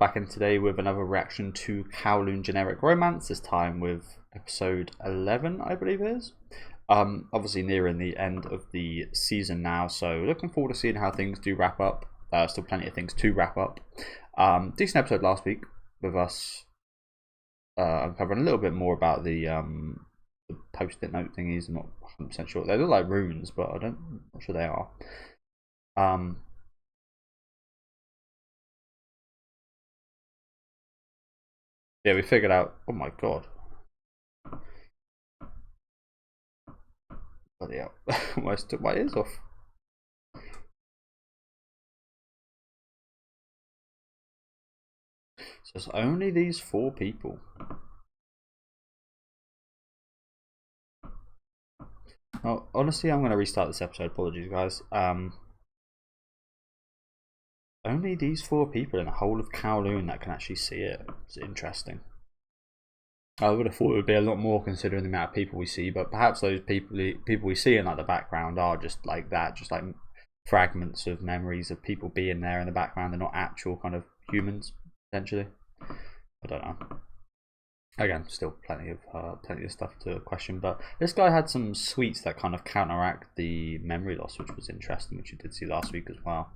back in today with another reaction to Kowloon Generic Romance, this time with episode 11, I believe it is. Obviously nearing the end of the season now, so looking forward to seeing how things do wrap up. Still plenty of things to wrap up. Decent episode last week with us uncovering a little bit more about the post-it note thingies. I'm not 100% sure. They look like runes, but I'm not sure they are. Yeah, we figured out. Oh my god. Bloody hell. Almost took my ears off. So it's only these 4 people. Oh, honestly, I'm going to restart this episode. Apologies, guys. Only these 4 people in the whole of Kowloon that can actually see it. It's interesting. I would have thought it would be a lot more considering the amount of people we see, but perhaps those people we see in like the background are just like that, just like fragments of memories of people being there in the background. They're not actual kind of humans, essentially. I don't know. Again, still plenty of stuff to question, but this guy had some sweets that kind of counteract the memory loss, which was interesting, which you did see last week as well.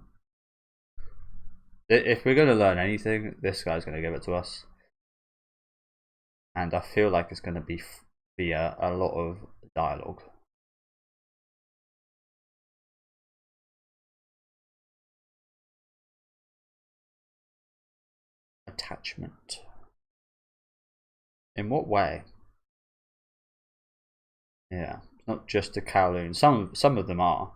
If we're going to learn anything, this guy's going to give it to us. And I feel like it's going to be a lot of dialogue. Attachment. In what way? Yeah, not just to Kowloon. Some of them are,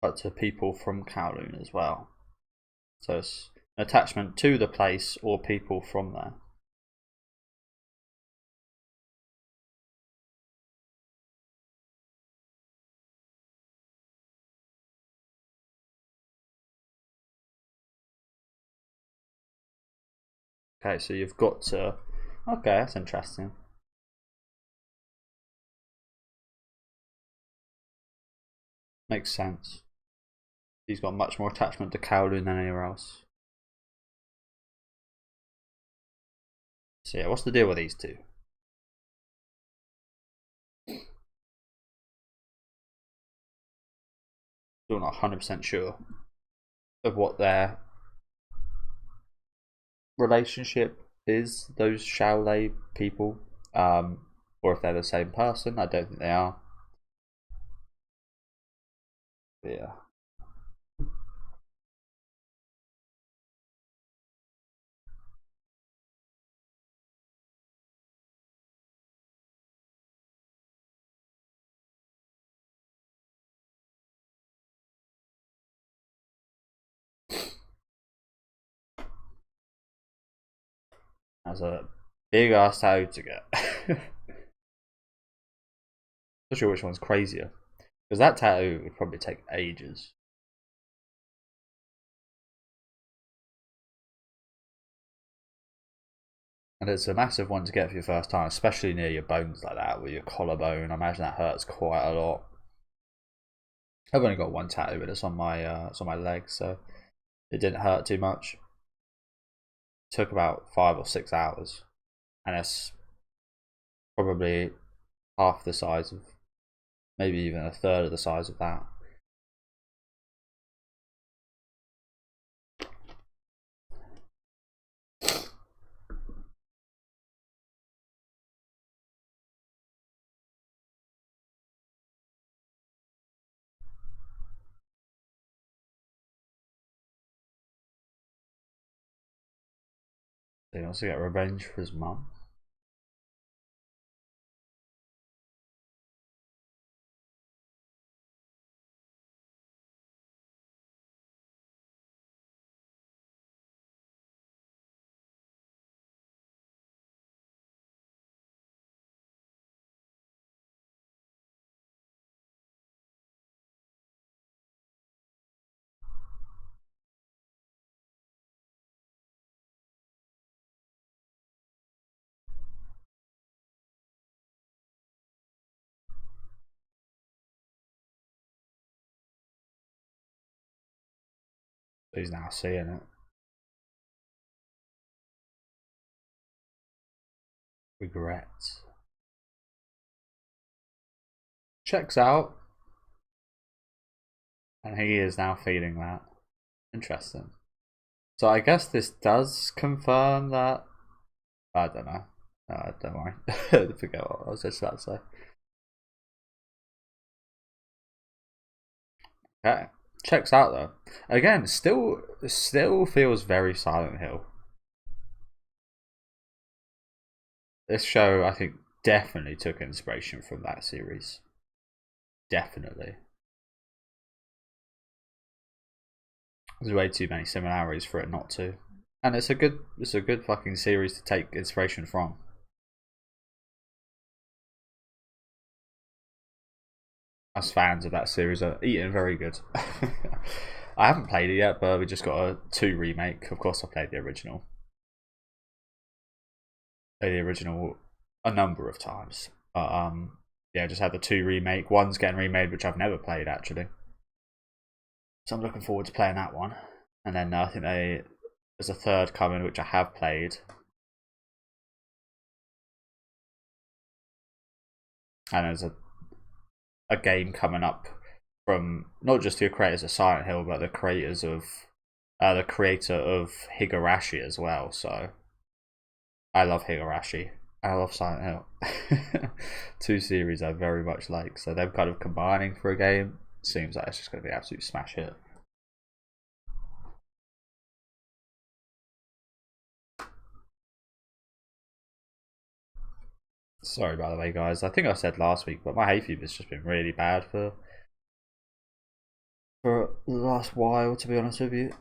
but to people from Kowloon as well. So it's an attachment to the place or people from there. Okay, so you've got to. Okay, that's interesting. Makes sense. He's got much more attachment to Kowloon than anywhere else. So yeah, what's the deal with these two? Still not 100% sure of what their relationship is, those Shaolei people, or if they're the same person. I don't think they are. But yeah. That's a big ass tattoo to get. Not sure which one's crazier, because that tattoo would probably take ages. And it's a massive one to get for your first time, especially near your bones like that, with your collarbone. I imagine that hurts quite a lot. I've only got one tattoo, but it's on my leg, so it didn't hurt too much. It took about 5 or 6 hours, and it's probably half the size of, maybe even a third of the size of that. So he wants to get revenge for his mum. So he's now seeing it. Regrets. Checks out. And he is now feeling that. Interesting. So I guess this does confirm that. I don't know. Don't worry. Forget what I was just about to say. Okay. Checks out though. Again, still feels very Silent Hill. This show, I think, definitely took inspiration from that series. Definitely. There's way too many similarities for it not to. And it's a good fucking series to take inspiration from. Us fans of that series are eating very good. I haven't played it yet, but we just got a 2 remake. Of course I played the original. Played the original a number of times. But yeah, just had the 2 remake. One's getting remade, which I've never played actually. So I'm looking forward to playing that one. And then I think there's a 3rd coming, which I have played. And there's a game coming up from not just the creators of Silent Hill, but the creators of the creator of Higurashi as well. So I love Higurashi. I love Silent Hill. 2 series I very much like. So them kind of combining for a game seems like it's just going to be an absolute smash hit. Sorry, by the way, guys. I think I said last week, but my hay fever's just been really bad for the last while, to be honest with you.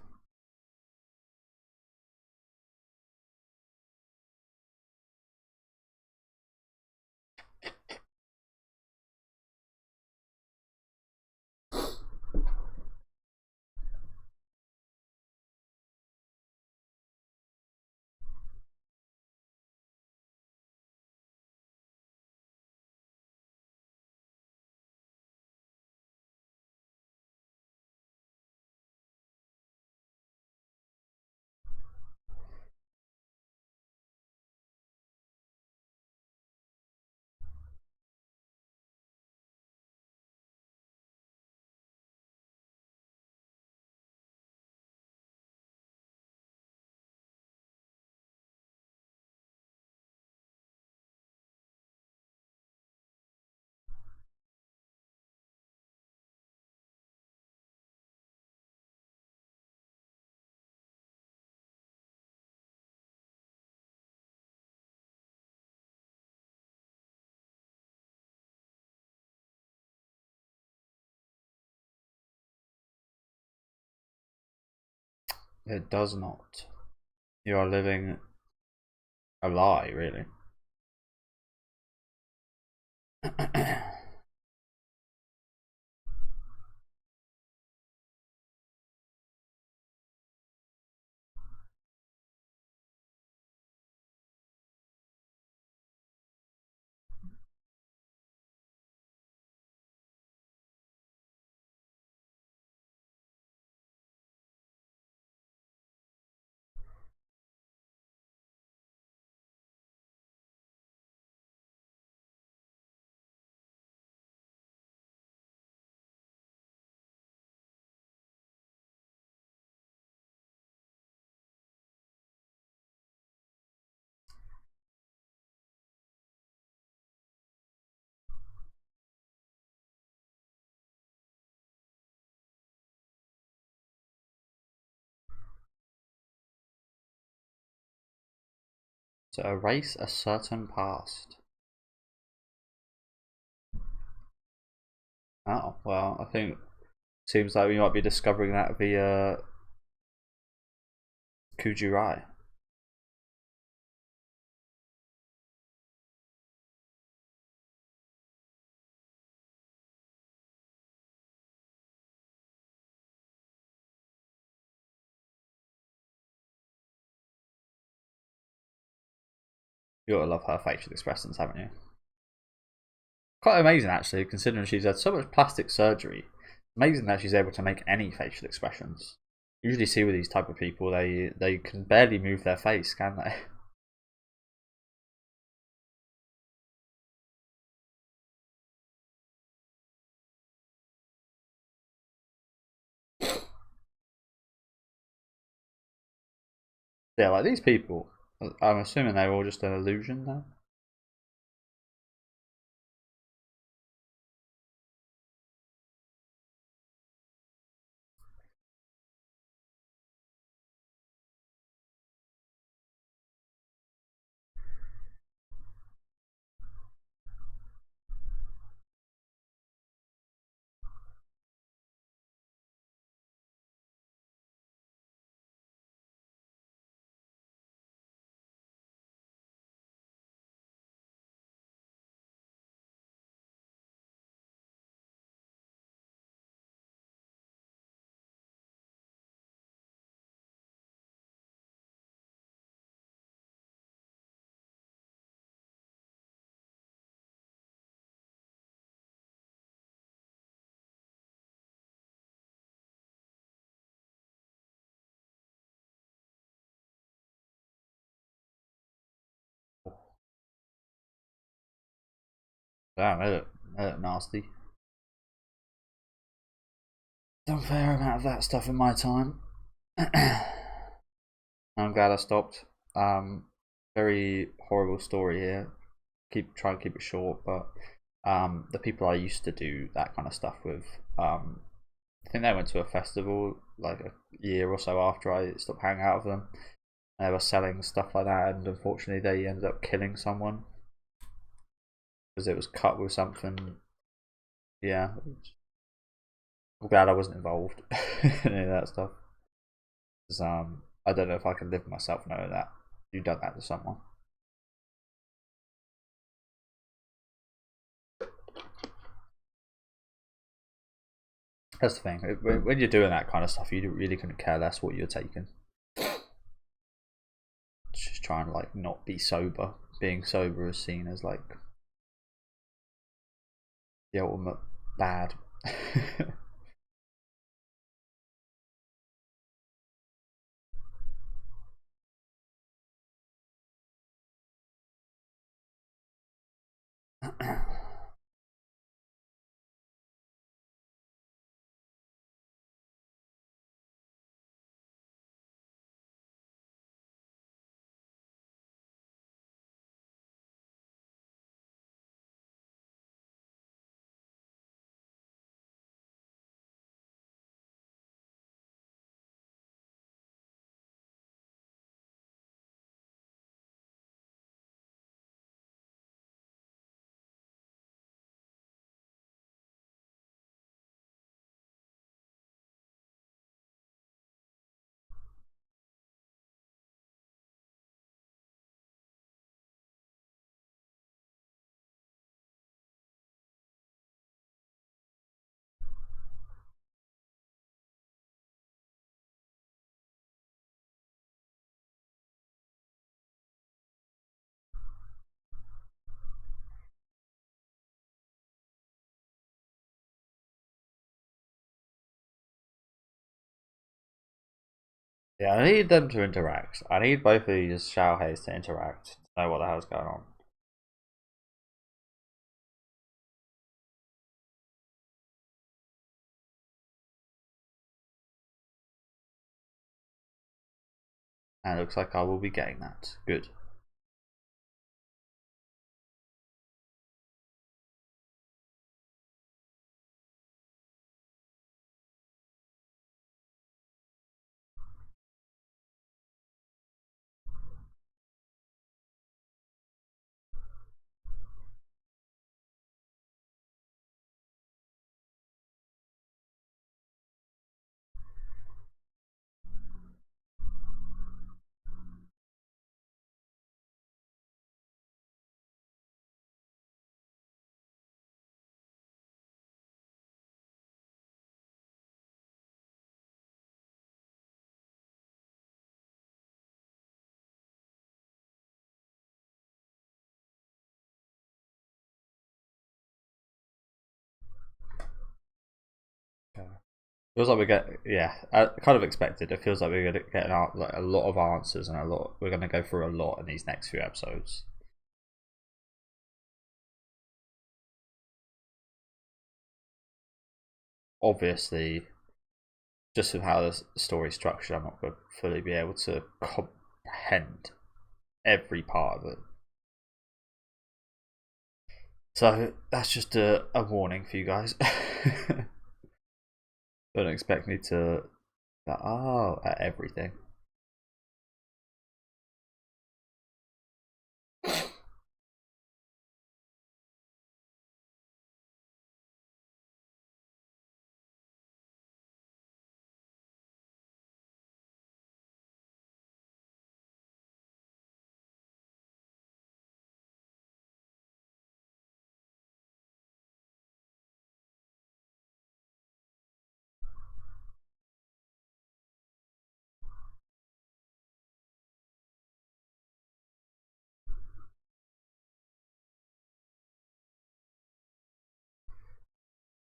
It does not. You are living a lie, really. To erase a certain past. Oh, well, I think seems like we might be discovering that via Kujurai. You gotta love her facial expressions, haven't you? Quite amazing, actually, considering she's had so much plastic surgery. Amazing that she's able to make any facial expressions. You usually see with these type of people, they can barely move their face, can they? Yeah, like these people. I'm assuming they're all just an illusion now. Damn, they look nasty. Done a fair amount of that stuff in my time. I'm glad I stopped. Very horrible story here. Try and keep it short, but the people I used to do that kind of stuff with, I think they went to a festival like a year or so after I stopped hanging out with them. They were selling stuff like that, and unfortunately, they ended up killing someone because it was cut with something. Yeah, I'm glad I wasn't involved in any of that stuff. Because I don't know if I can live with myself knowing that you've done that to someone. That's the thing. When you're doing that kind of stuff, you really couldn't care less what you're taking. Just trying to like not be sober. Being sober is seen as like the ultimate bad. Yeah, I need them to interact. I need both of these Xiaoheis to interact to know what the hell's going on. And it looks like I will be getting that. Good. Feels like we get, yeah, I kind of expected. It feels like we're gonna get like a lot of answers and a lot. We're gonna go through a lot in these next few episodes. Obviously, just with how the story structured, I'm not going to fully be able to apprehend every part of it. So that's just a warning for you guys. Don't expect me to at everything.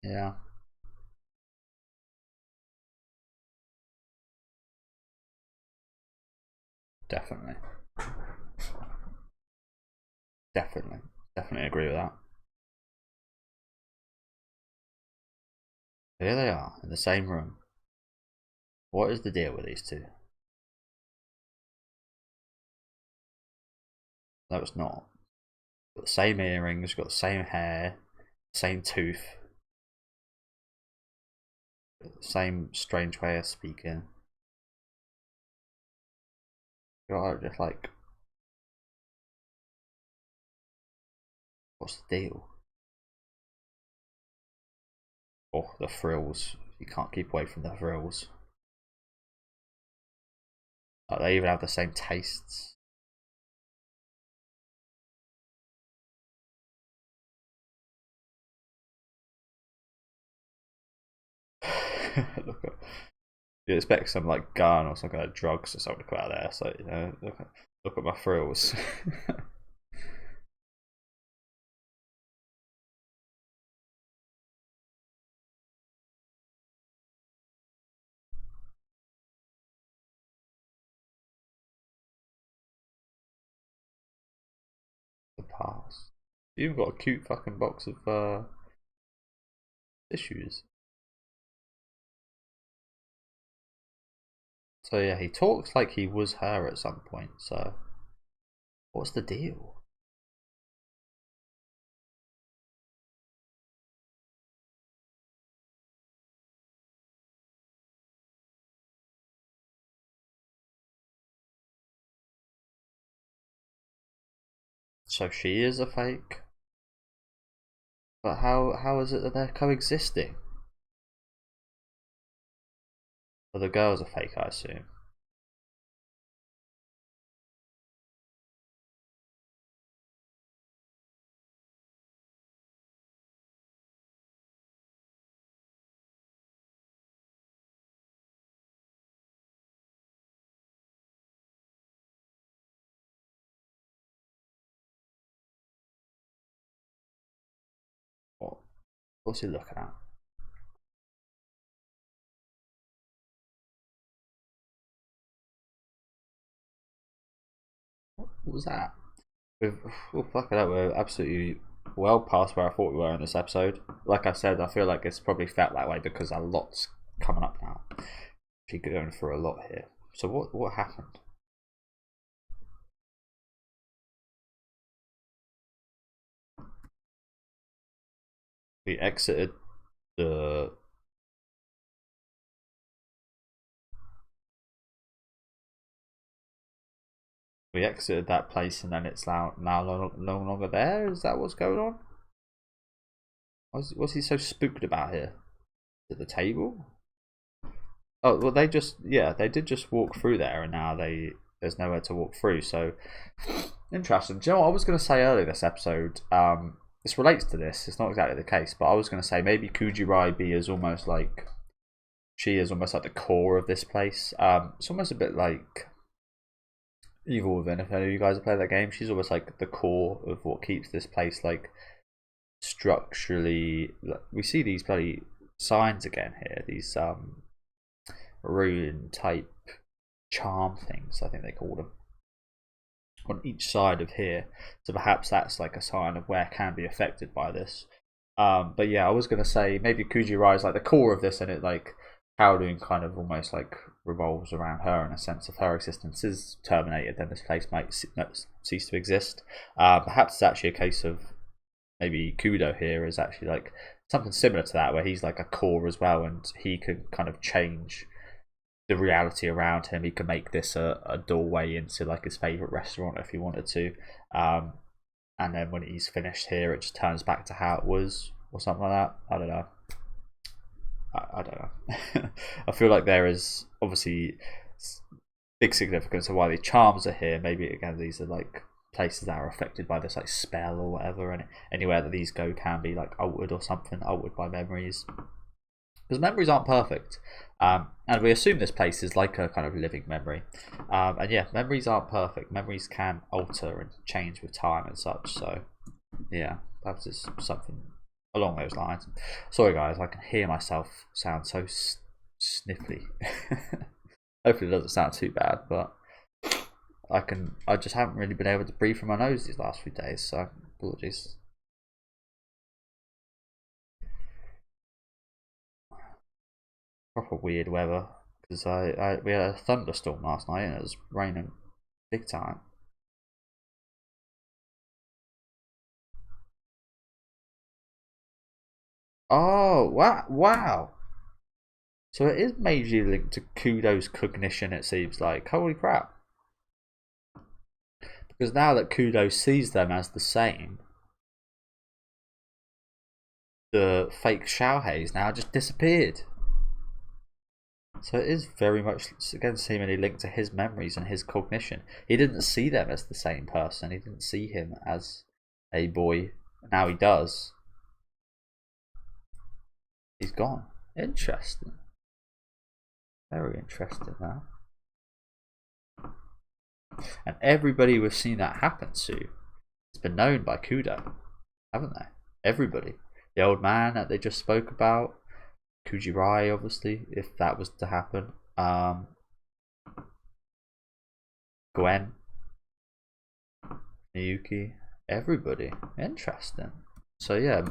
Yeah. Definitely. Definitely agree with that. Here they are, in the same room. What is the deal with these two? No, it's not. Got the same earrings, got the same hair, same tooth, same strange way of speaking. You're just like, what's the deal? Oh, the frills. You can't keep away from the frills. Oh, they even have the same tastes. Look at, you expect some like gun or some kind of drugs or something to come out there. So you know, look at my frills. The past. You even got a cute fucking box of tissues. So yeah, he talks like he was her at some point. So what's the deal? So she is a fake. But how is it that they're coexisting? Well, the girl's a fake, I assume. What's he looking at? What was that? Fucking hell, we're absolutely well past where I thought we were in this episode. Like I said, I feel like it's probably felt that way because a lot's coming up now. She's going through a lot here. So what happened? We exited the that place and then it's now no longer there. Is that what's going on? What's he so spooked about here? At the table? Oh well, they did just walk through there, and now there's nowhere to walk through. So interesting. Do you know what I was going to say earlier this episode? This relates to this. It's not exactly the case, but I was going to say maybe Kujirai is almost like she is almost like the core of this place. It's almost a bit like Evil Within. If any of you guys have played that game, she's almost like the core of what keeps this place like structurally. We see these bloody signs again here. These rune type charm things, I think they call them, on each side of here. So perhaps that's like a sign of where can be affected by this. But yeah, I was gonna say maybe Kujirai is like the core of this, and it like Kowloon kind of almost like revolves around her in a sense. If her existence is terminated, then this place might cease to exist. Perhaps it's actually a case of maybe Kudo here is actually like something similar to that, where he's like a core as well, and he can kind of change the reality around him. He can make this a doorway into like his favorite restaurant if he wanted to, and then when he's finished here, it just turns back to how it was, or something like that. I don't know. I don't know. I feel like there is obviously big significance of why the charms are here. Maybe again, these are like places that are affected by this like spell or whatever, and anywhere that these go can be like altered or something, altered by memories. Because memories aren't perfect, and we assume this place is like a kind of living memory, and yeah, memories aren't perfect. Memories can alter and change with time and such. So yeah, perhaps it's something along those lines. Sorry guys, I can hear myself sound so sniffly. Hopefully it doesn't sound too bad, but I just haven't really been able to breathe from my nose these last few days, so apologies. Proper weird weather, because we had a thunderstorm last night and it was raining big time. Oh wow. So it is majorly linked to Kudo's cognition, it seems like. Holy crap. Because now that Kudo sees them as the same, the fake Xiaoheis now just disappeared. So it is very much, again, seemingly linked to his memories and his cognition. He didn't see them as the same person. He didn't see him as a boy. Now he does. He's gone. Interesting. Very interesting now. And everybody we've seen that happen to has been known by Kudo, haven't they? Everybody. The old man that they just spoke about, Kujirai, obviously, if that was to happen. Gwen, Miyuki, everybody. Interesting. So yeah,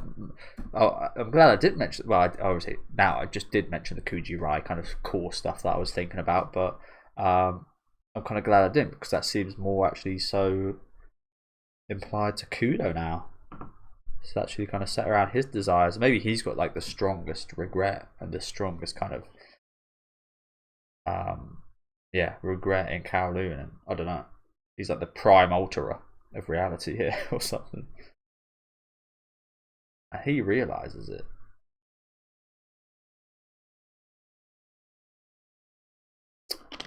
I'm glad I did mention. Well, obviously now I just did mention the Kujirai kind of core stuff that I was thinking about, but I'm kind of glad I didn't, because that seems more actually so implied to Kudo now. It's actually kind of set around his desires. Maybe he's got like the strongest regret and the strongest kind of yeah, regret in Kowloon, and I don't know. He's like the prime alterer of reality here or something. And he realizes it.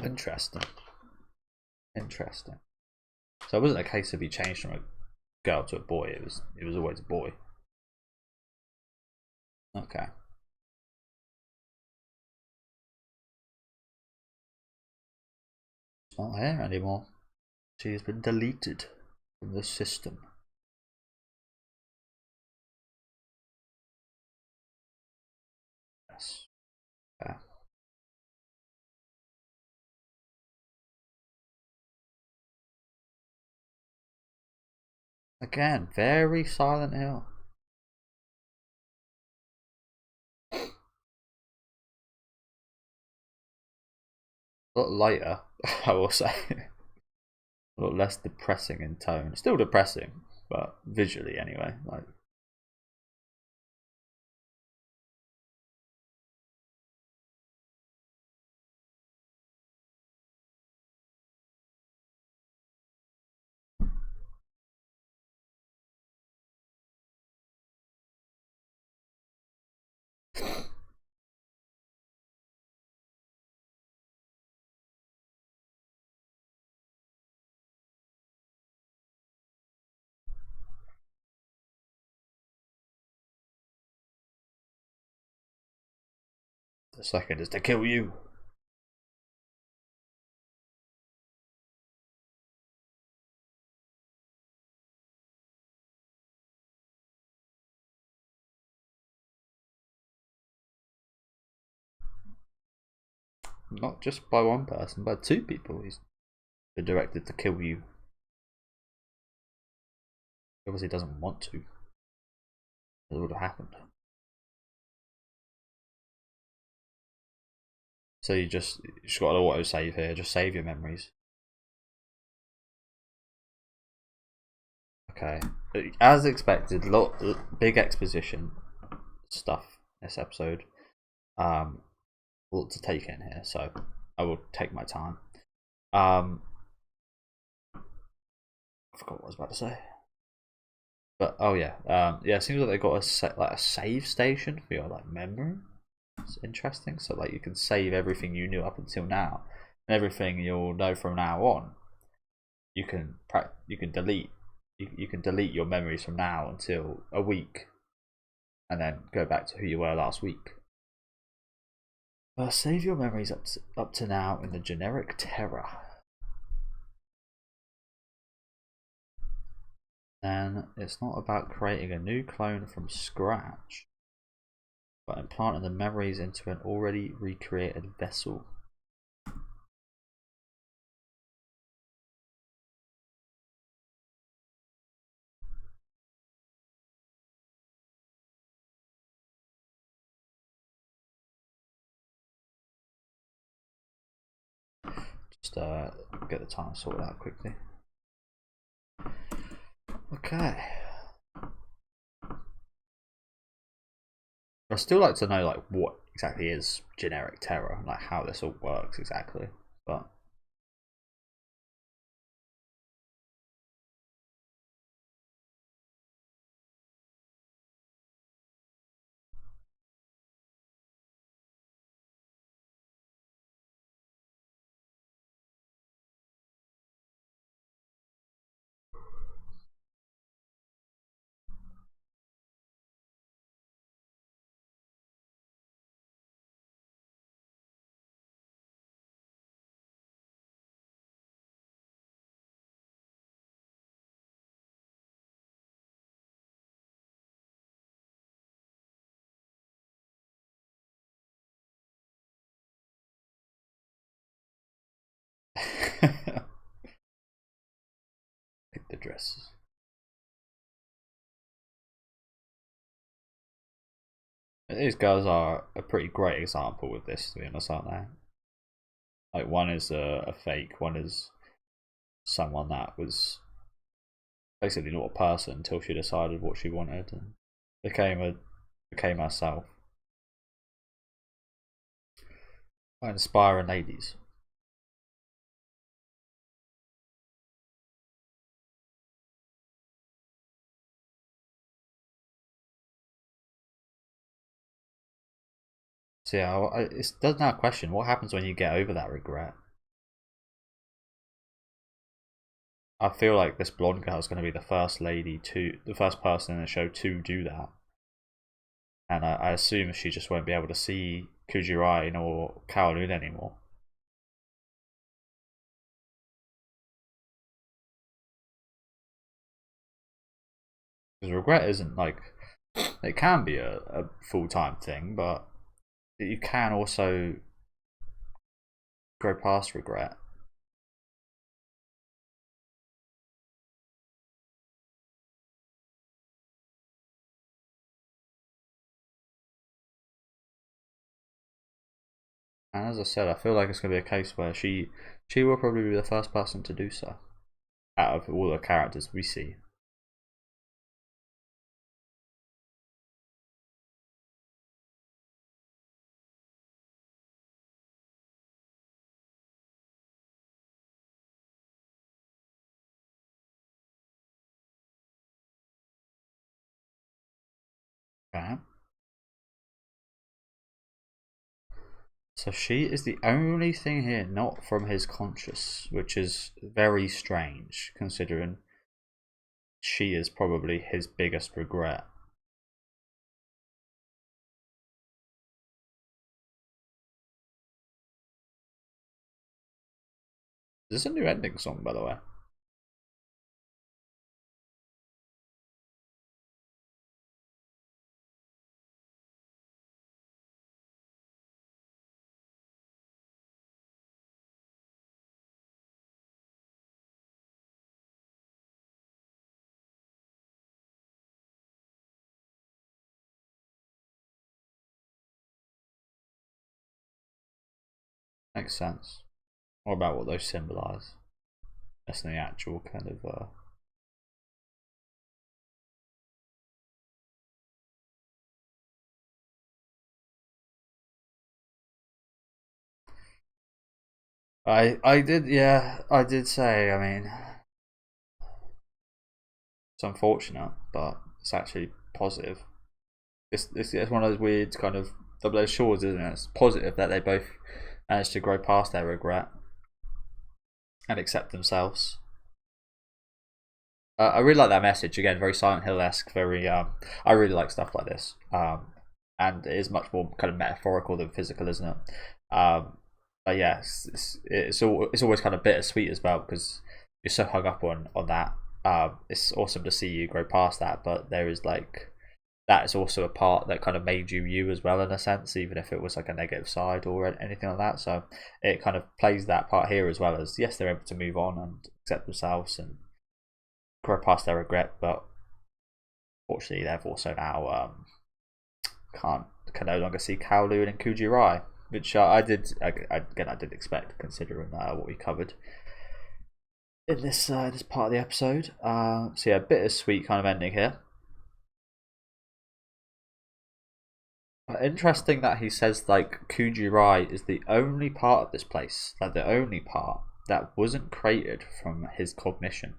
Interesting. Interesting. So it wasn't a case of he changed from a girl to a boy. It was always a boy. Okay. It's not here anymore. She has been deleted from the system. Yes. Yeah. Again, very Silent Hill. A lot lighter, I will say. A lot less depressing in tone. Still depressing, but visually anyway. Like, the second is to kill you. Not just by one person, by two people. He's been directed to kill you. He obviously doesn't want to. It would have happened. So you just got to auto save here. Just save your memories. Okay, as expected, big exposition stuff this episode. To take in here, so I will take my time. I forgot what I was about to say, but oh yeah, yeah. It seems like they got a save station for your memory. It's interesting. So you can save everything you knew up until now, and everything you'll know from now on. You can delete. You can delete your memories from now until a week, and then go back to who you were last week. Save your memories up to now in the generic terror. And it's not about creating a new clone from scratch, but implanting the memories into an already recreated vessel. Just get the time sorted out quickly. Okay. I'd still like to know what exactly is generic terror, how this all works exactly. But pick the dresses. These girls are a pretty great example with this, to be honest, aren't they? One is a fake, one is someone that was basically not a person until she decided what she wanted and became herself. Quite inspiring ladies. So yeah, it does now question what happens when you get over that regret. I feel like this blonde girl is going to be the first person in the show to do that, and I assume she just won't be able to see Kujirai or Kowloon anymore. Because regret isn't it can be a full-time thing, but you can also grow past regret. And as I said, I feel like it's going to be a case where she will probably be the first person to do so out of all the characters we see. Okay. So she is the only thing here not from his conscious, which is very strange considering she is probably his biggest regret. This is a new ending song, by the way. Makes sense. What about what those symbolise? That's the actual kind of. I did, yeah, I did say. I mean, it's unfortunate, but it's actually positive. It's one of those weird kind of double-edged swords, isn't it? It's positive that they both managed to grow past their regret and accept themselves. I really like that message again, very Silent Hill-esque. Very, I really like stuff like this, and it is much more kind of metaphorical than physical, isn't it? But yeah, it's always kind of bittersweet as well because you're so hung up on that. It's awesome to see you grow past that, but there is like that is also a part that kind of made you as well in a sense, even if it was like a negative side or anything like that. So it kind of plays that part here as well as yes, they're able to move on and accept themselves and grow past their regret, but fortunately they've also now can no longer see Kowloon and Kuji-Rai, which I did expect considering what we covered in this this part of the episode. So yeah, bittersweet kind of ending here. Interesting that he says like Kuji-Rai is the only part of this place, like the only part that wasn't created from his cognition,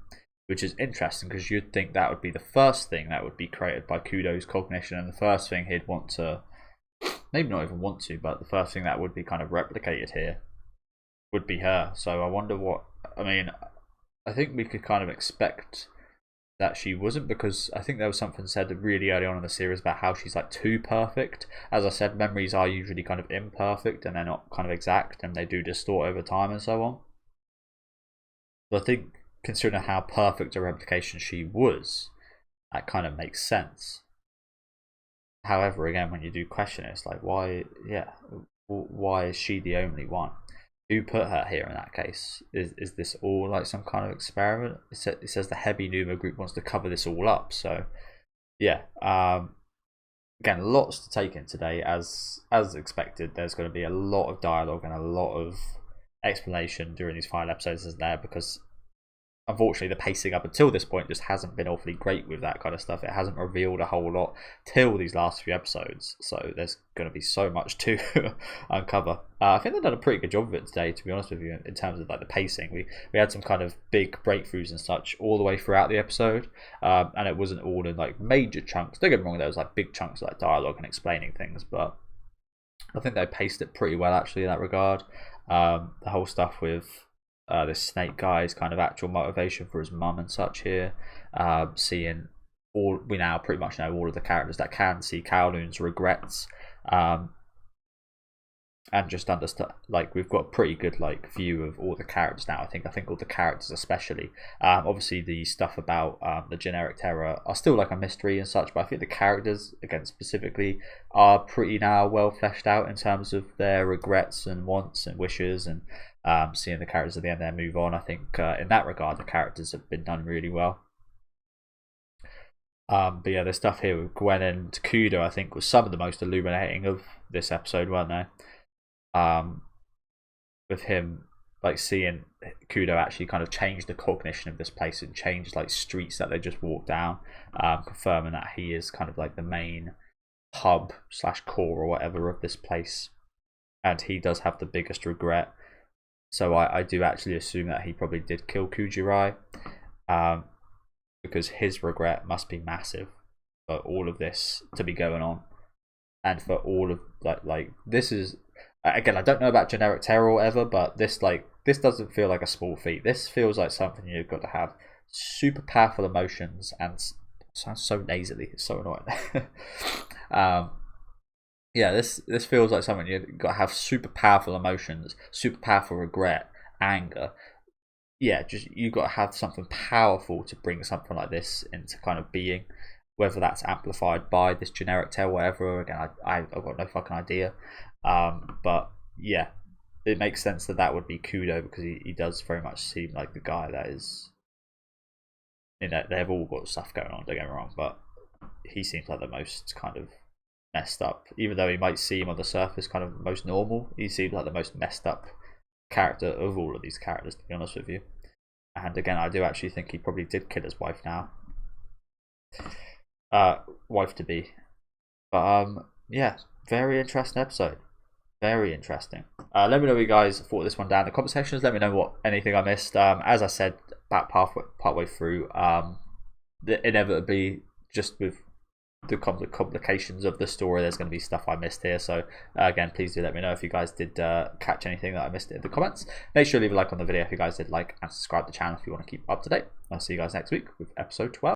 which is interesting because you'd think that would be the first thing that would be created by Kudo's cognition, and the first thing he'd want to, maybe not even want to, but the first thing that would be kind of replicated here would be her. So I wonder what, I mean, I think we could kind of expect that she wasn't, because I think there was something said really early on in the series about how she's like too perfect. As I said, memories are usually kind of imperfect and they're not kind of exact and they do distort over time and so on. But I think considering how perfect a replication she was, that kind of makes sense. However, again, when you do question it, it's like, why, yeah, why is she the only one? Who put her here in that case? Is this all like some kind of experiment? It says the Heavy Numa group wants to cover this all up. So, yeah, again, lots to take in today. As expected, there's going to be a lot of dialogue and a lot of explanation during these final episodes, isn't there? Because unfortunately the pacing up until this point just hasn't been awfully great with that kind of stuff. It hasn't revealed a whole lot till these last few episodes, so there's going to be so much to uncover. I think they've done a pretty good job of it today, to be honest with you, in terms of like the pacing. We had some kind of big breakthroughs and such all the way throughout the episode, and it wasn't all in like major chunks. Don't get me wrong, there was like big chunks of like dialogue and explaining things, but I think they paced it pretty well actually in that regard. The whole stuff with this snake guy's kind of actual motivation for his mum and such here. Seeing all, we now pretty much know all of the characters that can see Kowloon's regrets, and just understand, like, we've got a pretty good like view of all the characters now. I think all the characters especially, obviously the stuff about the generic terror are still like a mystery and such, but I think the characters again specifically are pretty now well fleshed out in terms of their regrets and wants and wishes, and seeing the characters at the end there move on. I think in that regard the characters have been done really well. But yeah, the stuff here with Gwen and Kudo I think was some of the most illuminating of this episode, weren't they? With him like seeing Kudo actually kind of change the cognition of this place and change like streets that they just walked down, confirming that he is kind of like the main hub / core or whatever of this place, and he does have the biggest regret. So I do actually assume that he probably did kill Kuji-Rai, because his regret must be massive for all of this to be going on, and for all of like this is, again, I don't know about generic terror or whatever, but this doesn't feel like a small feat. This feels like something you've got to have super powerful emotions, and sounds so nasally, it's so annoying. Yeah, this feels like something you've got to have super powerful emotions, super powerful regret, anger. Yeah, just you've got to have something powerful to bring something like this into kind of being. Whether that's amplified by this generic tale, whatever. Again, I've got no fucking idea. But yeah, it makes sense that would be Kudo, because he does very much seem like the guy that is. You know, they've all got stuff going on. Don't get me wrong, but he seems like the most kind of messed up. Even though he might seem on the surface kind of most normal, he seems like the most messed up character of all of these characters, to be honest with you. And again, I do actually think he probably did kill his wife now. Wife to be. But yeah, very interesting episode. Very interesting. Let me know what you guys thought of this one down in the comment sections. Let me know anything I missed. As I said, about partway through, inevitably, just with the complications of the story, there's going to be stuff I missed here. So again, please do let me know if you guys did catch anything that I missed in the comments. Make sure to leave a like on the video if you guys did like, and subscribe to the channel if you want to keep up to date. I'll see you guys next week with episode 12.